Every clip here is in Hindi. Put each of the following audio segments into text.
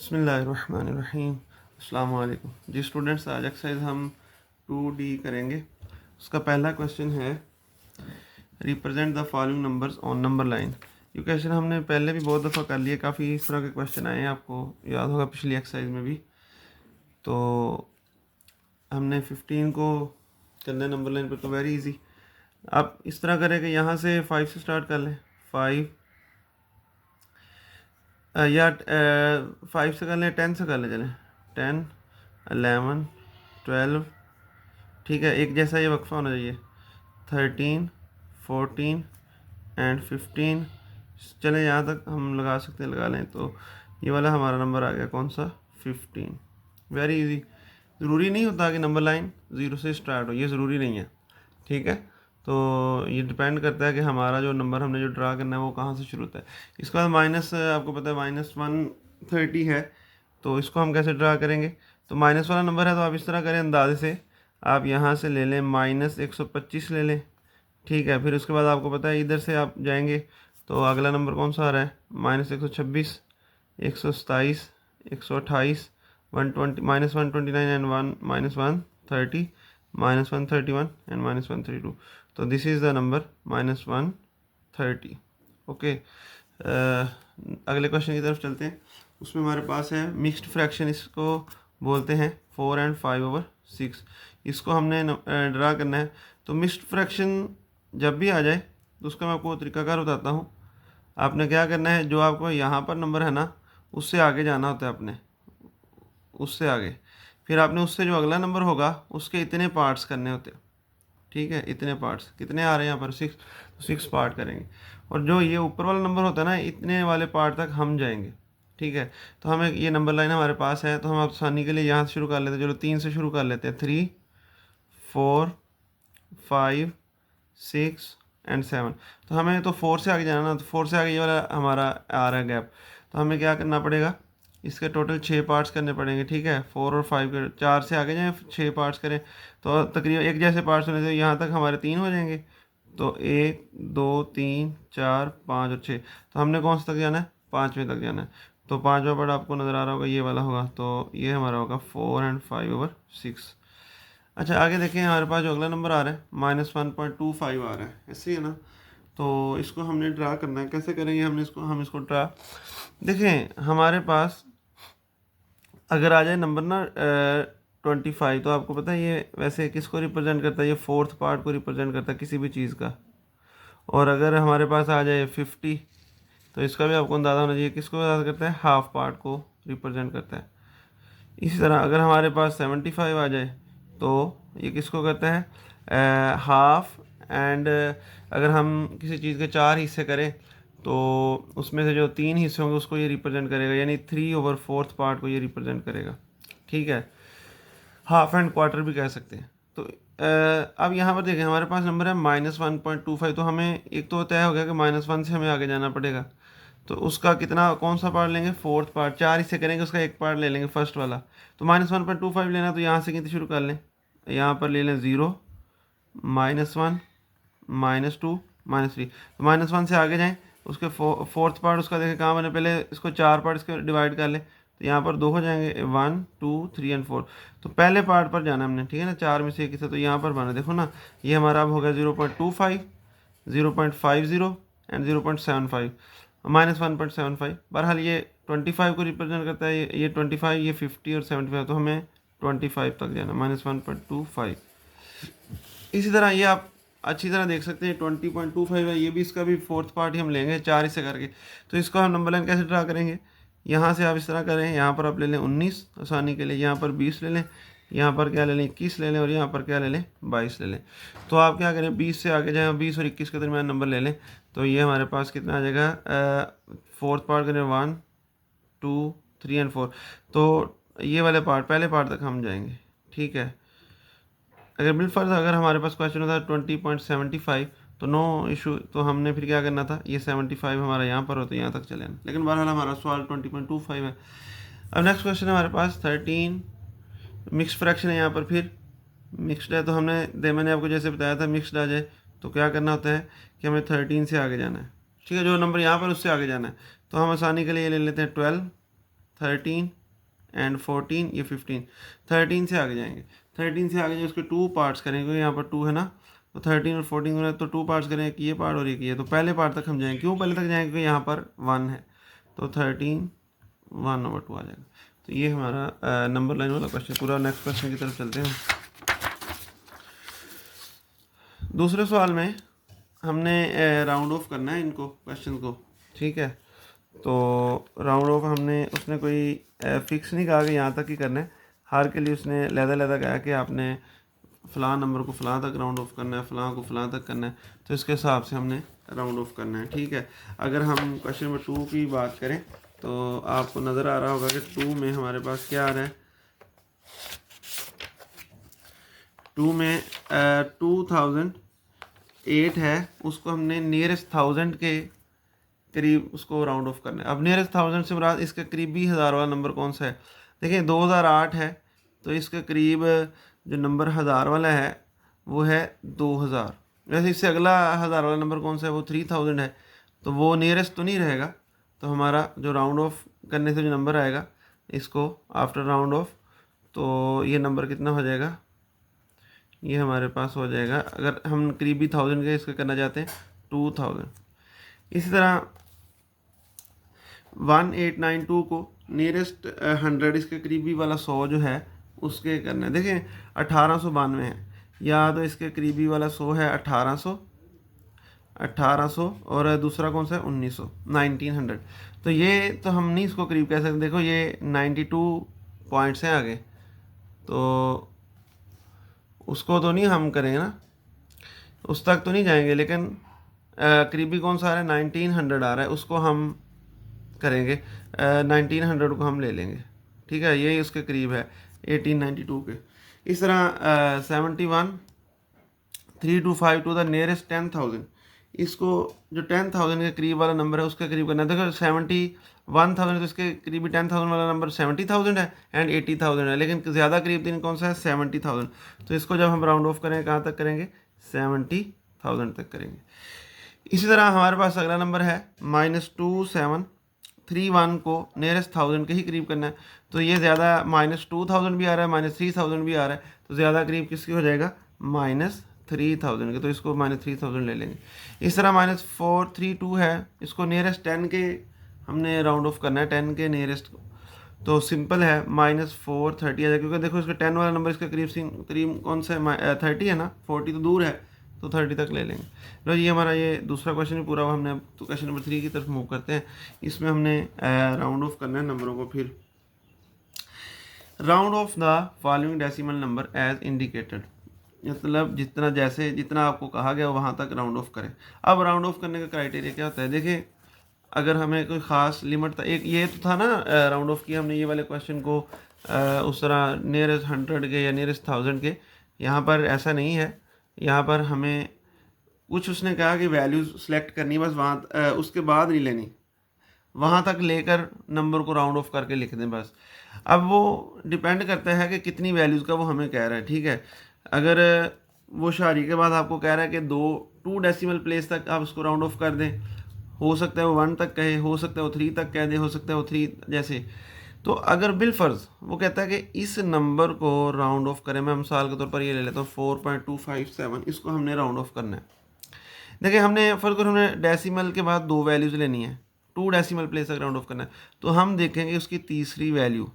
बिस्मिल्लाहिर्रहमानिर्रहीम। अस्सलाम वालेकुम जी स्टूडेंट्स, आज एक्सरसाइज हम 2D करेंगे। उसका पहला क्वेश्चन है represent the following numbers on number line. ये क्वेश्चन हमने पहले भी बहुत दफ़ा कर लिए, काफ़ी इस तरह के क्वेश्चन आए हैं, आपको याद होगा पिछली एक्सरसाइज में भी। तो हमने 15 को करना है नंबर लाइन पर, तो वेरी इजी। आप इस तरह करें कि यहाँ से 5 से स्टार्ट कर लें, 5 या 5 से कर लें, 10 से कर लें, चलें 10, 11, 12, ठीक है, एक जैसा ये वक्फा होना चाहिए, 13, 14 एंड 15। चलें यहाँ तक हम लगा सकते हैं, लगा लें। तो ये वाला हमारा नंबर आ गया, कौन सा, 15। Very easy. ज़रूरी नहीं होता कि नंबर लाइन 0 से स्टार्ट हो, ये ज़रूरी नहीं है, ठीक है। तो ये डिपेंड करता है कि हमारा जो नंबर हमने जो ड्रा करना है वो कहाँ से शुरू होता है। इसके बाद माइनस, आपको पता है -130 है, तो इसको हम कैसे ड्रा करेंगे। तो माइनस वाला नंबर है, तो आप इस तरह करें, अंदाजे से आप यहाँ से ले लें -125 ले लें, ठीक है। फिर उसके बाद आपको पता है इधर से आप जाएंगे तो अगला नंबर कौन सा आ रहा है, -126, 127, 128, 120, -129 एंड -130, -131 एंड -132। तो this is the number -130। Okay, अगले क्वेश्चन की तरफ चलते हैं। उसमें हमारे पास है मिक्स्ड फ्रैक्शन, इसको बोलते हैं 4 एंड 5/6। इसको हमने ड्रा करना है। तो मिक्स्ड फ्रैक्शन जब भी आ जाए तो उसका मैं आपको तरीकाकार बताता हूँ। आपने क्या करना है, जो आपको यहाँ पर नंबर है ना, उससे आगे जाना होता है अपने, उससे आगे। फिर आपने उससे जो अगला नंबर होगा उसके इतने पार्ट्स करने होते हैं, ठीक है। इतने पार्ट्स कितने आ रहे हैं यहाँ पर, 6, तो 6 पार्ट करेंगे। और जो ये ऊपर वाला नंबर होता है ना, इतने वाले पार्ट तक हम जाएंगे, ठीक है। तो हमें ये नंबर लाइन हमारे पास है, तो हम आसानी के लिए यहाँ से शुरू कर लेते हैं। चलो 3 से शुरू कर लेते हैं, 3, 4, 5, 6 एंड 7। तो हमें तो 4 से आगे जाना ना, तो 4 से आगे ये वाला हमारा आ रहा है गैप। तो हमें क्या करना पड़ेगा, इसके टोटल 6 पार्ट्स करने पड़ेंगे, ठीक है। 4 और 5 के 4 से आगे जाएँ, 6 पार्ट्स करें, तो तकरीबन एक जैसे पार्ट्स होने से यहाँ तक हमारे 3 हो जाएंगे। तो 1, 2, 3, 4, 5 और 6। तो हमने कौन सा तक जाना है, 5वें तक जाना है। तो 5वां पार्ट आपको नज़र आ रहा होगा, ये वाला होगा। तो ये हमारा होगा 4 एंड 5/6। अच्छा, आगे देखें, हमारे पास जो अगला नंबर आ रहा है -1.25 आ रहा है, ऐसे ही है ना। तो इसको हमने ड्रा करना है, कैसे करेंगे हम इसको ड्रा। देखें, हमारे पास अगर आ जाए नंबर ना 25, तो आपको पता है ये वैसे किसको रिप्रेजेंट करता है, ये फोर्थ पार्ट को रिप्रेजेंट करता है किसी भी चीज़ का। और अगर हमारे पास आ जाए 50, तो इसका भी आपको अंदाज़ा होना चाहिए किसको अंदाज़ा करता है, हाफ पार्ट को रिप्रेजेंट करता है। इसी तरह अगर हमारे पास 75 आ जाए तो ये किसको करता है, हाफ। एंड अगर हम किसी चीज़ के 4 हिस्से करें तो उसमें से जो 3 हिस्से होंगे उसको ये रिप्रेजेंट करेगा, यानी 3/4 पार्ट को ये रिप्रेजेंट करेगा, ठीक है। हाफ एंड क्वार्टर भी कह सकते हैं। तो अब यहाँ पर देखें, हमारे पास नंबर है -1.25। तो हमें एक तो तय हो गया कि -1 से हमें आगे जाना पड़ेगा। तो उसका कितना, कौन सा पार्ट लेंगे, फोर्थ पार्ट। 4 हिस्से करेंगे, उसका एक पार्ट ले लेंगे, फर्स्ट वाला। तो -1.25 लेना, तो यहाँ से गिनती शुरू कर लें। यहाँ पर ले लें 0, -1, -2, -3। तो -1 से आगे जाएँ, उसके फोर्थ पार्ट उसका देखें कहाँ बने, पहले इसको 4 पार्ट इसके डिवाइड कर लें। तो यहाँ पर 2 हो जाएंगे, 1, 2, 3 एंड 4। तो पहले पार्ट पर जाना हमने, ठीक है ना, 4 में से एक हिस्सा। तो यहाँ पर बना, देखो ना, ये हमारा अब हो गया 0.25, 0.50 एंड 0.75, -1.75। बहरहाल ये 25 को रिप्रेजेंट करता है, ये 25, ये 50 और 75। तो हमें 25 तक जाना, -1.25। इसी तरह ये आप अच्छी तरह देख सकते हैं, 20.25 है, ये भी, इसका भी फोर्थ पार्ट ही हम लेंगे 4 हिस्से करके। तो इसको हम नंबर लाइन कैसे ड्रा करेंगे, यहाँ से आप इस तरह करें, यहाँ पर आप ले लें 19 आसानी के लिए, यहाँ पर 20 ले लें, यहाँ पर क्या ले लें 21 ले लें, और यहाँ पर क्या ले लें 22 ले लें। तो आप क्या करें, 20 से आगे जाएँ, 20 और 21 के दरमियान नंबर ले लें। तो ये हमारे पास कितना आ जाएगा, फोर्थ पार्ट करें 1, 2, 3 एंड 4। तो ये वाले पार्ट, पहले पार्ट तक हम जाएंगे, ठीक है। अगर बिलफर्ज अगर हमारे पास क्वेश्चन होता है 20.75, तो नो इशू, तो हमने फिर क्या करना था, ये 75 हमारा यहाँ पर हो तो यहाँ तक चले आना। लेकिन बहरहाल हमारा सवाल 20.25 है। अब नेक्स्ट क्वेश्चन है हमारे पास 13, मिक्स फ्रैक्शन है, यहाँ पर फिर मिक्सड है। तो मैंने आपको जैसे बताया था, मिक्सड आ जाए तो क्या करना होता है कि हमें 13 से आगे जाना है, ठीक है, जो नंबर यहाँ पर उससे आगे जाना है। तो हम आसानी के लिए ले लेते हैं 12, 13 एंड 14, ये 15। 13 से आगे जाएंगे, 13 से आगे जो उसके 2 पार्ट्स करेंगे क्योंकि यहाँ पर 2 है ना, तो 13 और 14 होना है, तो 2 पार्ट्स करेंगे, कि ये पार्ट और ये, तो पहले पार्ट तक हम जाएंगे। क्यों पहले तक जाएंगे? क्योंकि यहाँ पर 1 है, तो 13 1/2 आ जाएगा। तो ये हमारा नंबर लाइन वाला क्वेश्चन पूरा। नेक्स्ट क्वेश्चन की तरफ चलते हैं। दूसरे सवाल में हमने राउंड ऑफ करना है इनको क्वेश्चन को, ठीक है। तो राउंड ऑफ हमने, उसने कोई फिक्स नहीं कहा कि यहाँ तक ही करना है, हर के लिए उसने लहदा कहा कि आपने फ़लाँ नंबर को फ़लाँ तक राउंड ऑफ करना है, फ़लाँ को फ़लाँ तक करना है, तो इसके हिसाब से हमने राउंड ऑफ करना है, ठीक है। अगर हम क्वेश्चन नंबर 2 की बात करें तो आपको नज़र आ रहा होगा कि 2 में हमारे पास क्या आ रहा है। 2 में 2008 है, उसको हमने नियरेस्ट 1000 के करीब उसको राउंड ऑफ करना है। अब नियरेस्ट 1000 से मुराद इसके करीबी हज़ार वाला नंबर कौन सा है? देखिए 2008 है, तो इसके करीब जो नंबर हज़ार वाला है वो है 2000। वैसे इससे अगला हज़ार वाला नंबर कौन सा है? वो 3000 है, तो वो नियरेस्ट तो नहीं रहेगा। तो हमारा जो राउंड ऑफ करने से जो नंबर आएगा इसको आफ्टर राउंड ऑफ, तो ये नंबर कितना हो जाएगा? ये हमारे पास हो जाएगा, अगर हम करीबी 1000 के इसका करना चाहते हैं, 2000। इसी तरह 1892 को नियरेस्ट 100 इसके करीबी वाला 100 जो है उसके करना है। देखें 1892 है, या तो इसके करीबी वाला 100 है 1800 और दूसरा कौन सा है 1900। तो ये तो हम नहीं इसको करीब कह सकते। देखो ये 92 पॉइंट्स हैं आगे, तो उसको तो नहीं हम करेंगे ना, उस तक तो नहीं जाएंगे, लेकिन करीबी कौन सा आ रहा है? 1900 आ रहा है, उसको हम करेंगे। 1900 को हम ले लेंगे, ठीक है। ये उसके करीब है 1892 के। इस तरह 71 3252 द नियरेस्ट 10,000, इसको जो 10,000 के करीब वाला नंबर है उसके करीब करना है। देखो 71,000, तो इसके करीबी 10,000 वाला नंबर 70,000 है एंड 80,000 है, लेकिन ज़्यादा करीब दिन कौन सा है? 70,000। तो इसको जब हम राउंड ऑफ करेंगे कहाँ तक करेंगे? 70,000 तक करेंगे। इसी तरह हमारे पास अगला नंबर है -2731 को नियरेस्ट 1000 के ही करीब करना है। तो ये ज़्यादा -2000 भी आ रहा है, -3000 भी आ रहा है, तो ज़्यादा करीब किसकी हो जाएगा? -3000 के, तो इसको -3000 ले लेंगे। इस तरह -432 है, इसको नियरेस्ट 10 के हमने राउंड ऑफ करना है, 10 के नियरेस्ट को। तो सिंपल है -430 आ जाएगा, क्योंकि देखो इसका 10 वाला नंबर इसका करीब कौन सा है? 30 है ना, 40 तो दूर है, तो 30 तक ले लेंगे। लो ये हमारा ये दूसरा क्वेश्चन भी पूरा हुआ। हमने अब तो क्वेश्चन नंबर 3 की तरफ मूव करते हैं। इसमें हमने राउंड ऑफ करना है नंबरों को। फिर round off the following decimal number as indicated, मतलब जितना आपको कहा गया वहाँ तक राउंड ऑफ करें। अब राउंड ऑफ करने का क्राइटेरिया क्या होता है? देखिए अगर हमें कोई ख़ास लिमिट था, एक ये तो था ना राउंड ऑफ किया हमने ये वाले क्वेश्चन को उस तरह नियरेस्ट 100 के या नियरेस्ट 1000 के। यहाँ पर ऐसा नहीं है, यहाँ पर हमें कुछ उसने कहा कि वैल्यूज़ सेलेक्ट करनी, बस वहाँ उसके बाद नहीं लेनी, वहाँ तक लेकर नंबर को राउंड ऑफ करके लिख दें बस। अब वो डिपेंड करता है कि कितनी वैल्यूज़ का वो हमें कह रहा है, ठीक है। अगर वो शारी के बाद आपको कह रहा है कि 2 डेसिमल प्लेस तक आप उसको राउंड ऑफ कर दें, हो सकता है वो 1 तक कहे, हो सकता है वो 3 तक कह दे, हो सकता है वो 3 जैसे। तो अगर बिलफर्ज वो कहता है कि इस नंबर को राउंड ऑफ करें, मैं मिसाल के तौर पर ये ले लेता हूँ 4.257, इसको हमने राउंड ऑफ करना है। देखिए हमने फर्ज करो हमने डेसिमल के बाद 2 वैल्यूज़ लेनी है, 2 डेसिमल प्लेस तक राउंड ऑफ करना है, तो हम देखेंगे उसकी तीसरी वैल्यू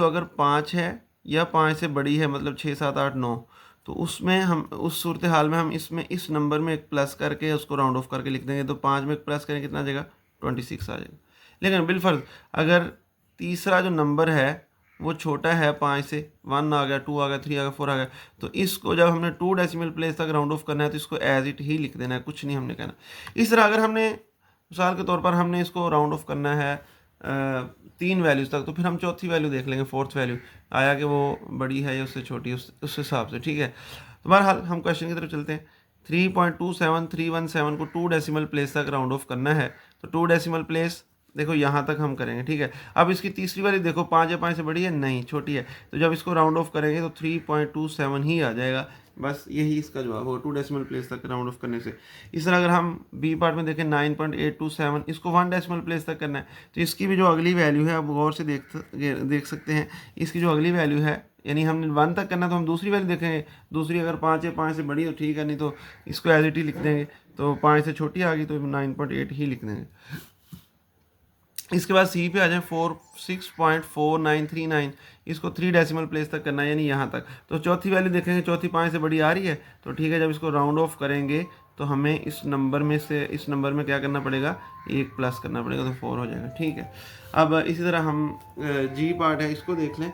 अगर 5 है या 5 से बड़ी है, मतलब 6 7 8 9, तो उसमें हम उस सूरत हाल में हम इसमें इस नंबर में एक प्लस करके उसको राउंड ऑफ करके लिख देंगे। तो 5 में एक प्लस करेंगे कितना आ जाएगा? 26 आ जाएगा। लेकिन बिलफर्ज अगर तीसरा जो नंबर है वो छोटा है 5 से, 1 आ गया, 2 आ गया, 3 आ गया, 4 आ गया, तो इसको जब हमने 2 डेसिमल प्लेस तक राउंड ऑफ करना है तो इसको एज इट ही लिख देना है, कुछ नहीं हमने कहना। इस तरह अगर हमने मिसाल के तौर पर हमने इसको राउंड ऑफ करना है 3 वैल्यूज़ तक, तो फिर हम चौथी वैल्यू देख लेंगे, फोर्थ वैल्यू आया कि वो बड़ी है या उससे छोटी, उस हिसाब से, ठीक है। तो बहरहाल हम क्वेश्चन की तरफ चलते हैं। 3.27317 को 2 डेसिमल प्लेस तक राउंड ऑफ करना है, तो 2 डेसिमल प्लेस देखो यहाँ तक हम करेंगे, ठीक है। अब इसकी तीसरी वाली देखो 5 या 5 से बड़ी है? नहीं, छोटी है, तो जब इसको राउंड ऑफ करेंगे तो 3.27 ही आ जाएगा। बस यही इसका जवाब होगा 2 डेसिमल प्लेस तक राउंड ऑफ करने से। इस तरह अगर हम बी पार्ट में देखें 9.827, इसको 1 डेसिमल प्लेस तक करना है, तो इसकी भी जो अगली वैल्यू है, आप गौर से देख सकते हैं, इसकी जो अगली वैल्यू है, यानी हमने 1 तक करना तो हम दूसरी वैल्यू देखेंगे, दूसरी अगर 5 है, 5 से बड़ी तो ठीक है, नहीं तो इसको एज इट ही लिख देंगे, तो 5 से छोटी आ गई तो 9.8 ही लिख देंगे। इसके बाद सी पे आ जाए 46.4939, इसको 3 डेसिमल प्लेस तक करना है, यानी यहाँ तक। तो चौथी वैल्यू देखेंगे, चौथी 5 से बड़ी आ रही है तो ठीक है, जब इसको राउंड ऑफ करेंगे तो हमें इस नंबर में से इस नंबर में क्या करना पड़ेगा, 1 प्लस करना पड़ेगा, तो 4 हो जाएगा। ठीक है, अब इसी तरह हम जी पार्ट है, इसको देख लें।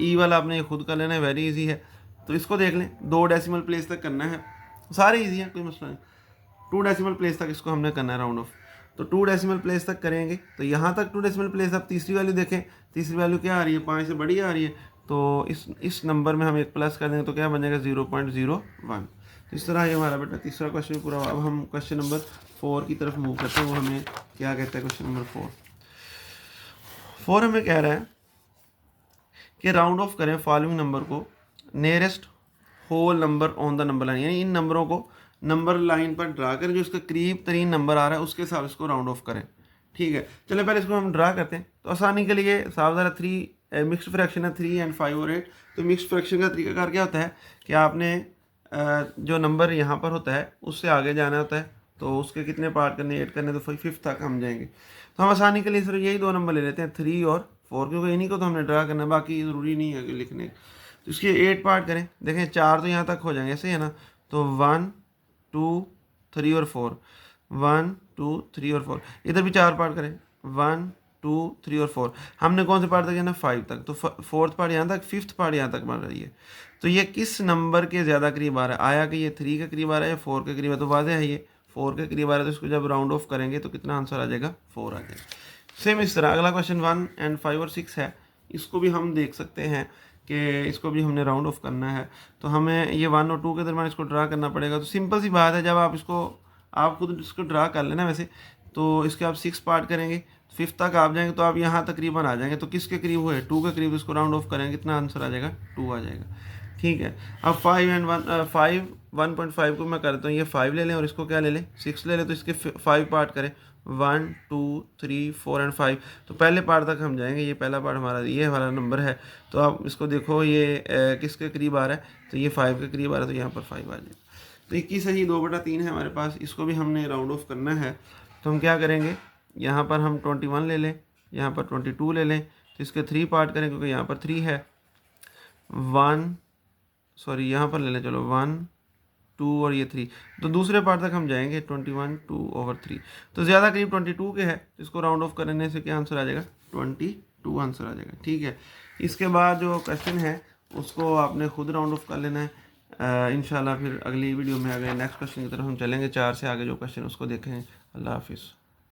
ई वाला आपने खुद कर लेना है, वेरी इजी है। तो इसको देख लें, 2 डेसिमल प्लेस तक करना है, सारे इजी हैं, कोई मसला नहीं। 2 डेसिमल प्लेस तक इसको हमने करना है राउंड ऑफ। तो 2 डेसिमल प्लेस तक करेंगे, तो यहाँ तक 2 डेसिमल प्लेस। अब तीसरी वैल्यू देखें, तीसरी वैल्यू क्या आ रही है, 5 से बड़ी आ रही है, तो इस नंबर में हम 1 प्लस कर देंगे तो क्या बनेगा, 0.01। तो इस तरह ये हमारा बेटा तीसरा क्वेश्चन पूरा। अब हम क्वेश्चन नंबर 4 की तरफ मूव करते हैं। वो हमें क्या कहता है, क्वेश्चन नंबर 4 हमें कह रहा है कि राउंड ऑफ करें फॉलोइंग नंबर को nearest whole number on the number line, यानी इन नंबरों को नंबर लाइन पर ड्रा करें, जो इसका करीब तरीन नंबर आ रहा है उसके हिसाब से इसको राउंड ऑफ करें। ठीक है, चलो पहले इसको हम ड्रा करते हैं। तो आसानी के लिए साफ ज़रा 3 मिक्स्ड फ्रैक्शन है, 3 and 5 और 8। तो मिक्स्ड फ्रैक्शन का तरीकाकार क्या होता है कि आपने जो नंबर यहाँ पर होता है उससे आगे जाना होता है, तो उसके कितने पार्ट करने, 8 करने, तो 5 तक हम जाएंगे। तो हम आसानी के लिए सिर्फ यही 2 नंबर ले लेते हैं, 3 और 4, क्योंकि इन्हीं को तो हमने ड्रा करना है, बाकी ज़रूरी नहीं है कि लिखने। तो इसके 8 पार्ट करें, देखें 4 तो यहाँ तक हो जाएंगे, ऐसे है ना। तो 1 2 3 और 4, 1 2 3 और 4। इधर भी 4 पार्ट करें, 1 2 3 और 4। हमने कौन से पार्ट तक जाना, 5 तक, तो 4th पार्ट यहाँ तक, 5th पार्ट यहाँ तक बन रही है। तो ये किस नंबर के ज़्यादा करीब आ रहा है, आया कि ये 3 के करीब आ रहा है या 4 के करीब है, तो वाज़ेह है ये 4 के करीब आ रहा है। तो इसको जब राउंड ऑफ करेंगे तो कितना आंसर आ जाएगा, 4 आ जाएगा। सेम इस तरह अगला क्वेश्चन 1 and 5 और 6 है, इसको भी हम देख सकते हैं कि इसको भी हमने राउंड ऑफ करना है। तो हमें ये 1 और 2 के दरम्यान इसको ड्रा करना पड़ेगा। तो सिंपल सी बात है, जब आप इसको आप खुद इसको ड्रा कर लेना वैसे, तो इसके आप 6 पार्ट करेंगे, 5th तक आप जाएंगे तो आप यहाँ तकरीबन आ जाएंगे। तो किसके करीब हुए, 2 के करीब। इसको राउंड ऑफ करेंगे, कितना आंसर आ जाएगा, 2 आ जाएगा। ठीक है, अब 1.5 को मैं करता हूँ, ये 5 ले लें और इसको क्या ले लें, 6 ले लें। तो इसके 5 पार्ट करें, 1 2 3 4 and 5। तो पहले पार्ट तक हम जाएंगे, ये पहला पार्ट हमारा ये हमारा नंबर है। तो आप इसको देखो, ये किसके करीब आ रहा है, तो ये 5 के करीब आ रहा है, तो यहाँ पर 5 आ जाएगा। तो 21 है, ये 2/3 है हमारे पास। इसको भी हमने राउंड ऑफ करना है, तो हम क्या करेंगे, यहाँ पर हम 21 ले लें, यहाँ पर 22 ले लें। तो इसके 3 पार्ट करें, क्योंकि यहाँ पर 3 है। यहाँ पर ले लें, चलो 1 2 और ये 3। तो दूसरे पार्ट तक हम जाएंगे, 21 2/3। तो ज़्यादा करीब 22 के है, इसको राउंड ऑफ करने से क्या आंसर आ जाएगा, 22 आंसर आ जाएगा। ठीक है, इसके बाद जो क्वेश्चन है उसको आपने खुद राउंड ऑफ कर लेना है। इंशाल्लाह फिर अगली वीडियो में अगले नेक्स्ट क्वेश्चन की तरफ हम चलेंगे। 4 से आगे जो क्वेश्चन उसको देखेंगे। अल्लाह हाफिज़।